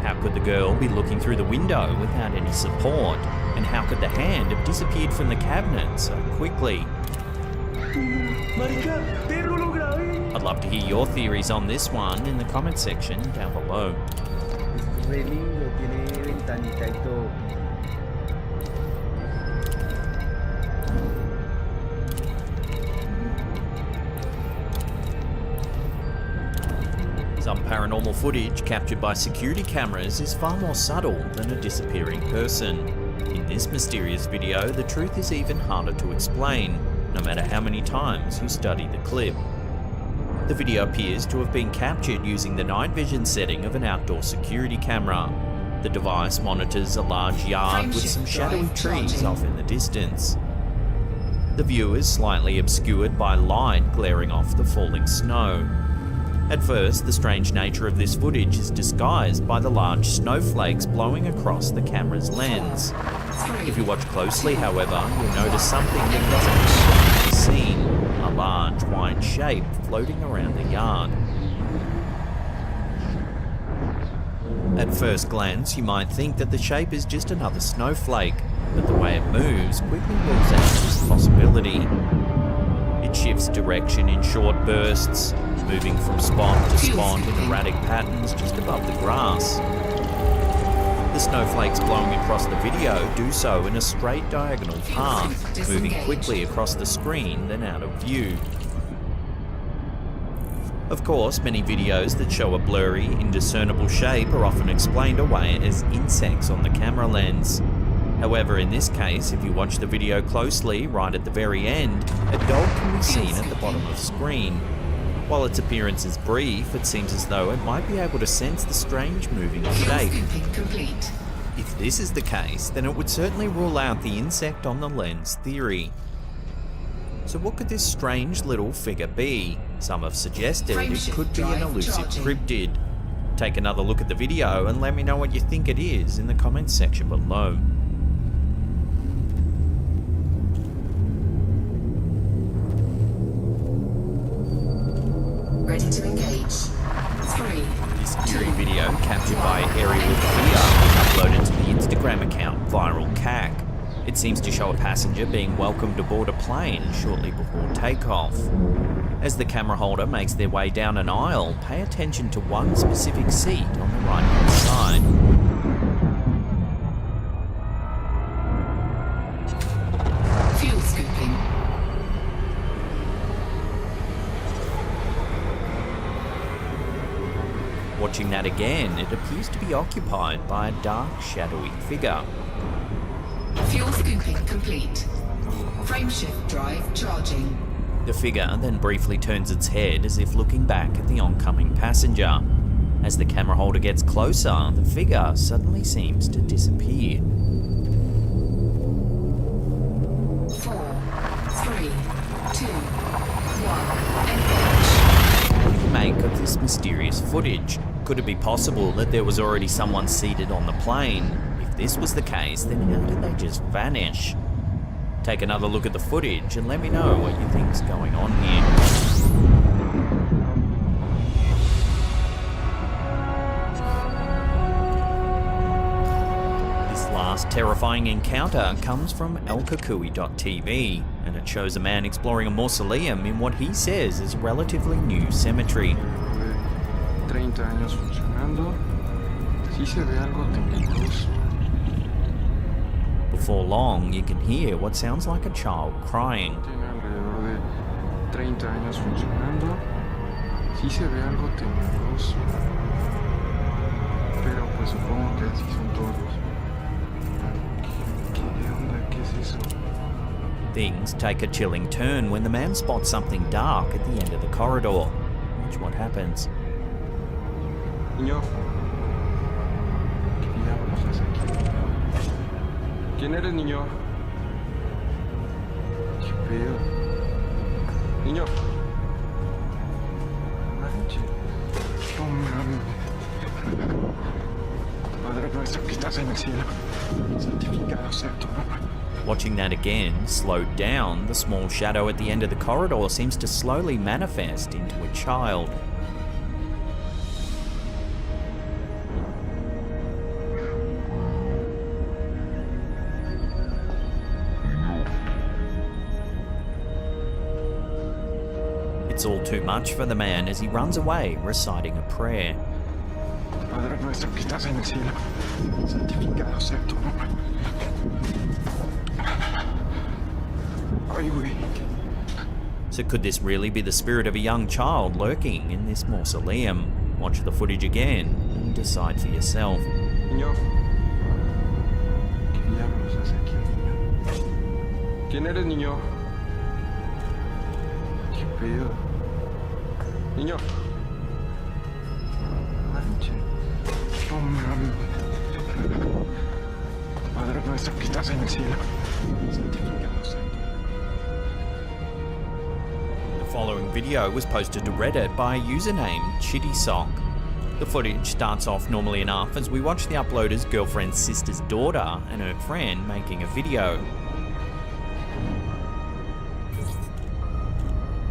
How could the girl be looking through the window without any support? And how could the hand have disappeared from the cabinet so quickly? I'd love to hear your theories on this one in the comment section down below. Re lindo, tiene ventanita y todo. Some paranormal footage captured by security cameras is far more subtle than a disappearing person. In this mysterious video, the truth is even harder to explain, no matter how many times you study the clip. The video appears to have been captured using the night vision setting of an outdoor security camera. The device monitors a large yard with some shadowy trees off in the distance. The view is slightly obscured by light glaring off the falling snow. At first, the strange nature of this footage is disguised by the large snowflakes blowing across the camera's lens. If you watch closely, however, you'll notice something that doesn't need to be seen: a large white shape floating around the yard. At first glance, you might think that the shape is just another snowflake, but the way it moves quickly rules out this possibility. It shifts direction in short bursts, moving from spot to spot in erratic patterns just above the grass. The snowflakes blowing across the video do so in a straight diagonal path, moving quickly across the screen then out of view. Of course, many videos that show a blurry, indiscernible shape are often explained away as insects on the camera lens. However, in this case, if you watch the video closely, right at the very end, a dog can be seen at the bottom of the screen. While its appearance is brief, it seems as though it might be able to sense the strange moving shape. If this is the case, then it would certainly rule out the insect on the lens theory. So what could this strange little figure be? Some have suggested it could be an elusive cryptid. Take another look at the video and let me know what you think it is in the comments section below. Ready to engage. 3. This eerie video, captured by Airy with Fear, was uploaded to the Instagram account Viral CAC. It seems to show a passenger being welcomed aboard a plane shortly before takeoff. As the camera holder makes their way down an aisle, pay attention to one specific seat on the right-hand side. Fuel scooping. Watching that again, it appears to be occupied by a dark, shadowy figure. Fuel scooping complete. Frameshift drive charging. The figure then briefly turns its head as if looking back at the oncoming passenger. As the camera holder gets closer, the figure suddenly seems to disappear. 4, 3, 2, 1, engage. What do you make of this mysterious footage? Could it be possible that there was already someone seated on the plane? If this was the case, then how did they just vanish? Take another look at the footage and let me know what you think's going on here. This last terrifying encounter comes from elkakui.tv, and it shows a man exploring a mausoleum in what he says is a relatively new cemetery. 30 años funcionando. Sí se ve algo tembloroso. Before long, you can hear what sounds like a child crying. Tiene alrededor de 30 años funcionando. Sí se ve algo tembloroso. Pero pues supongo que así son todos. ¿Qué onda? ¿Qué es eso? Things take a chilling turn when the man spots something dark at the end of the corridor. Watch what happens. Niño. ¿Qué diablos haces aquí? ¿Quién eres, niño? ¿Qué pedo? Niño. Manche. No mames. Padre nuestro que estás en el cielo, santificado sea tu nombre. Watching that again, slowed down, the small shadow at the end of the corridor seems to slowly manifest into a child. It's all too much for the man as he runs away, reciting a prayer. Padre nuestro que estás en el cielo, santificado sea tu nombre. Ay, güey. So could this really be the spirit of a young child lurking in this mausoleum? Watch the footage again and decide for yourself. Niño. ¿Qué diablos hace aquí el niño? ¿Quién eres, niño? ¿Qué pedo? Niño. Manche. Oh, mami. Padre nuestro que estás en el cielo, santificado sea tu nombre. The following video was posted to Reddit by a user named ChittySock. The footage starts off normally enough as we watch the uploader's girlfriend's sister's daughter and her friend making a video.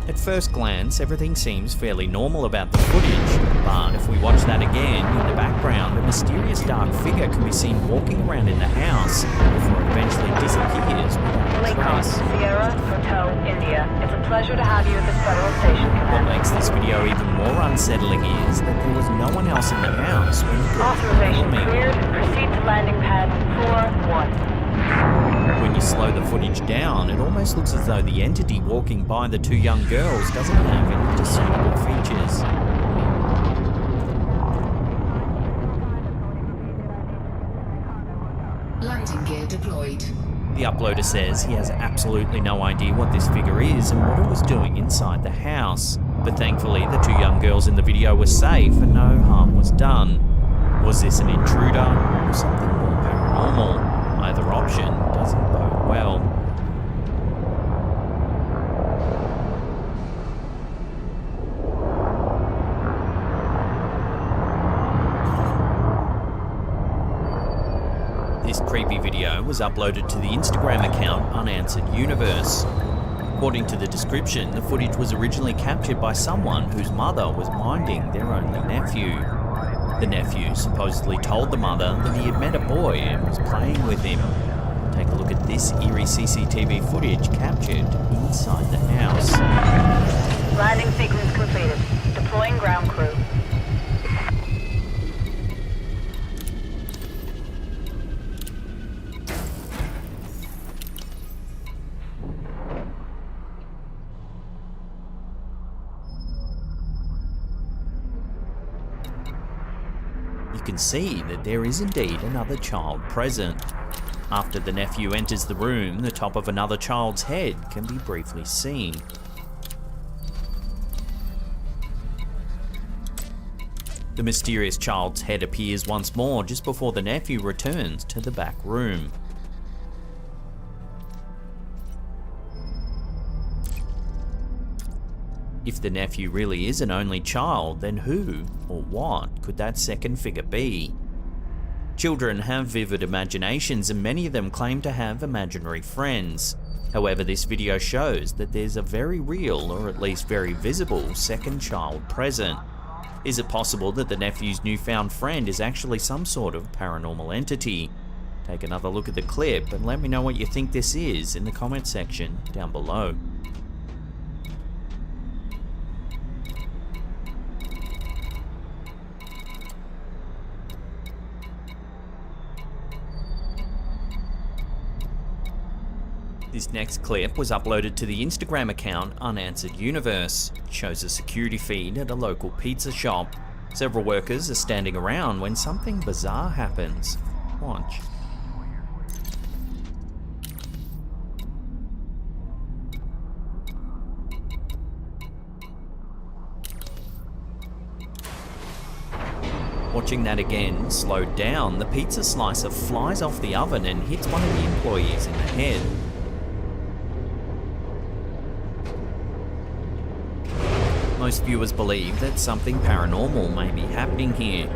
At first glance, everything seems fairly normal about the footage, but if we watch that again, in the background, a mysterious dark figure can be seen walking around in the house before it eventually disappears without a trace. Sierra Hotel, India. It's a pleasure to have you at this federal station. What makes this video even more unsettling is that there was no one else in the house when the girl was Authorization filming. cleared. Proceed to landing pad 4-1. When you slow the footage down, it almost looks as though the entity walking by the two young girls doesn't have any discernible features. Landing gear deployed. The uploader says he has absolutely no idea what this figure is and what it was doing inside the house. But thankfully, the two young girls in the video were safe and no harm was done. Was this an intruder or something more paranormal? Either option doesn't bode well. This creepy video was uploaded to the Instagram account Unanswered Universe. According to the description, the footage was originally captured by someone whose mother was minding their only nephew. The nephew supposedly told the mother that he had met a boy and was playing with him. Take a look at this eerie CCTV footage captured inside the house. Landing sequence completed. Deploying ground crew. You can see that there is indeed another child present. After the nephew enters the room, the top of another child's head can be briefly seen. The mysterious child's head appears once more just before the nephew returns to the back room. If the nephew really is an only child, then who or what could that second figure be? Children have vivid imaginations and many of them claim to have imaginary friends. However, this video shows that there's a very real, or at least very visible, second child present. Is it possible that the nephew's newfound friend is actually some sort of paranormal entity? Take another look at the clip and let me know what you think this is in the comment section down below. This next clip was uploaded to the Instagram account Unanswered Universe. It shows a security feed at a local pizza shop. Several workers are standing around when something bizarre happens. Watch. Watching that again, slowed down, the pizza slicer flies off the oven and hits one of the employees in the head. Most viewers believe that something paranormal may be happening here.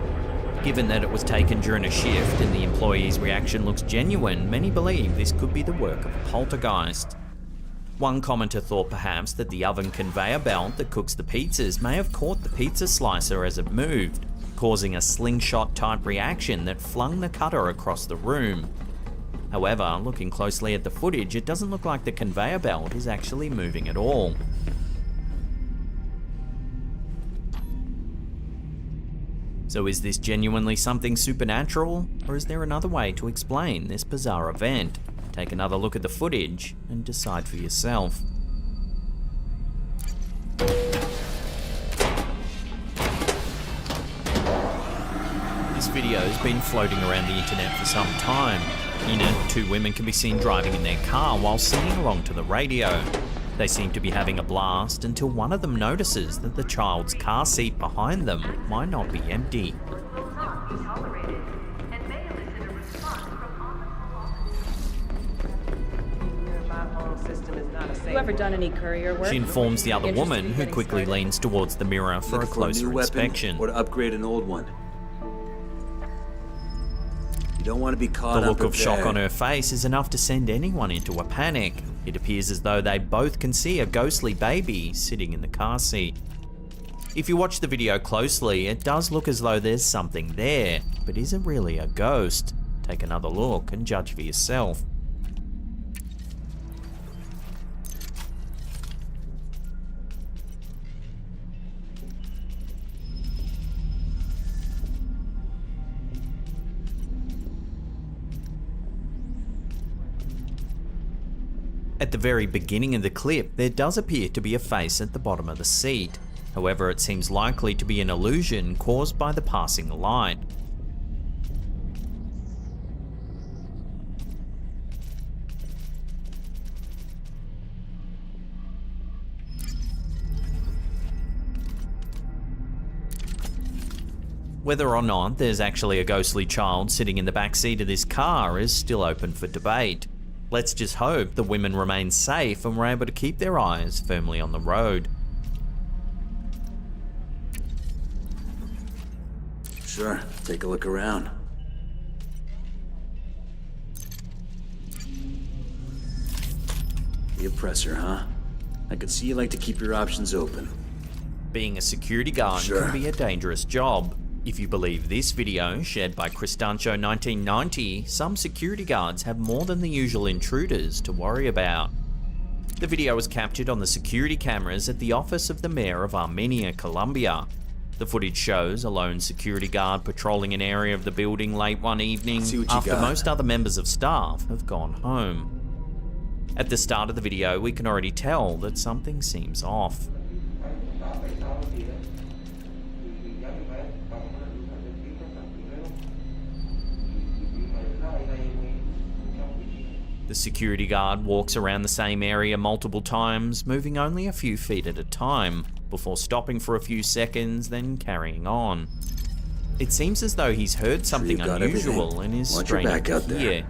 Given that it was taken during a shift and the employee's reaction looks genuine, many believe this could be the work of a poltergeist. One commenter thought perhaps that the oven conveyor belt that cooks the pizzas may have caught the pizza slicer as it moved, causing a slingshot-type reaction that flung the cutter across the room. However, looking closely at the footage, it doesn't look like the conveyor belt is actually moving at all. So is this genuinely something supernatural, or is there another way to explain this bizarre event? Take another look at the footage and decide for yourself. This video has been floating around the internet for some time. In it, two women can be seen driving in their car while singing along to the radio. They seem to be having a blast until one of them notices that the child's car seat behind them might not be empty. You ever done any courier work? She informs the other woman, who quickly leans towards the mirror for a closer inspection. Or to upgrade an old one. You don't want to be caught The look of shock unprepared. on her face is enough to send anyone into a panic. It appears as though they both can see a ghostly baby sitting in the car seat. If you watch the video closely, it does look as though there's something there, but is it really a ghost? Take another look and judge for yourself. At the very beginning of the clip, there does appear to be a face at the bottom of the seat. However, it seems likely to be an illusion caused by the passing light. Whether or not there's actually a ghostly child sitting in the back seat of this car is still open for debate. Let's just hope the women remain safe and were able to keep their eyes firmly on the road. Sure, take a look around. The oppressor, huh? I could see you like to keep your options open. Being a security guard can be a dangerous job. If you believe this video, shared by Cristancho 1990, some security guards have more than the usual intruders to worry about. The video was captured on the security cameras at the office of the mayor of Armenia, Colombia. The footage shows a lone security guard patrolling an area of the building late one evening after most other members of staff have gone home. At the start of the video, we can already tell that something seems off. The security guard walks around the same area multiple times, moving only a few feet at a time, before stopping for a few seconds, then carrying on. It seems as though he's heard something unusual and is straining to hear.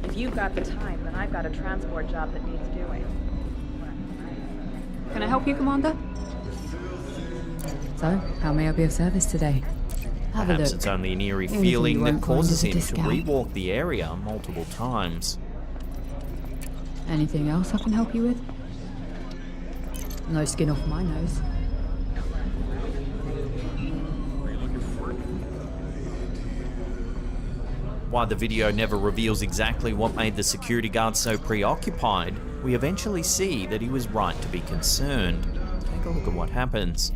If you've got the time, then I've got a transport job that needs doing. Can I help you, Commander? So, how may I be of service today? Have a Perhaps look. it's only an eerie Anything feeling you that won't find causes at a him to discount. rewalk the area multiple times. Anything else I can help you with? No skin off my nose. While the video never reveals exactly what made the security guard so preoccupied, we eventually see that he was right to be concerned. Take a look at what happens.